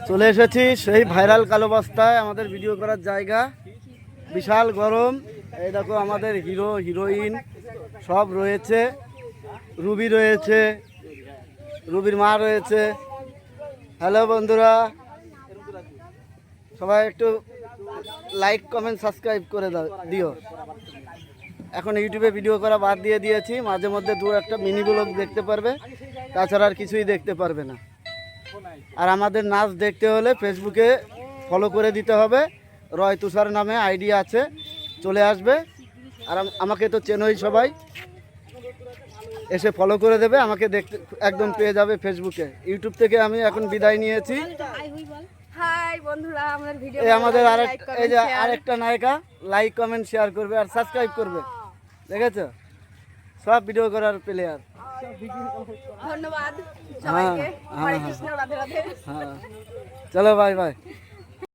চলে এসেছি সেই ভাইরাল কালো বস্তায়, আমাদের ভিডিও করার জায়গা। বিশাল গরম। এই দেখো আমাদের হিরো হিরোইন সব রয়েছে, রুবি রয়েছে, রুবির মা রয়েছে। হ্যালো বন্ধুরা, সবাই একটু লাইক কমেন্ট সাবস্ক্রাইব করে দিও। এখন ইউটিউবে ভিডিও করা বাদ দিয়ে দিয়েছি, মাঝে মধ্যে দু একটা মিনি ব্লগ দেখতে পারবে, তাছাড়া আর কিছুই দেখতে পারবে না। আর আমাদের নাচ দেখতে হলে ফেসবুকে ফলো করে দিতে হবে, রয় তুষার নামে আইডি আছে, চলে আসবে। আর আমাকে তো চেনোই সবাই, এসে ফলো করে দেবে, আমাকে দেখতে একদম পেয়ে যাবে ফেসবুকে। ইউটিউব থেকে আমি এখন বিদায় নিয়েছি। এই আমাদের এই যে আরেকটা নায়িকা লাইক কমেন্ট শেয়ার করবে আর সাবস্ক্রাইব করবে, দেখেছো? সব ভিডিও করার প্লেয়ার। ধন্যবাদ হ্যাঁ সবাইকে। হরে কৃষ্ণ, রাধে রাধে। হ্যাঁ, চলো বাই বাই।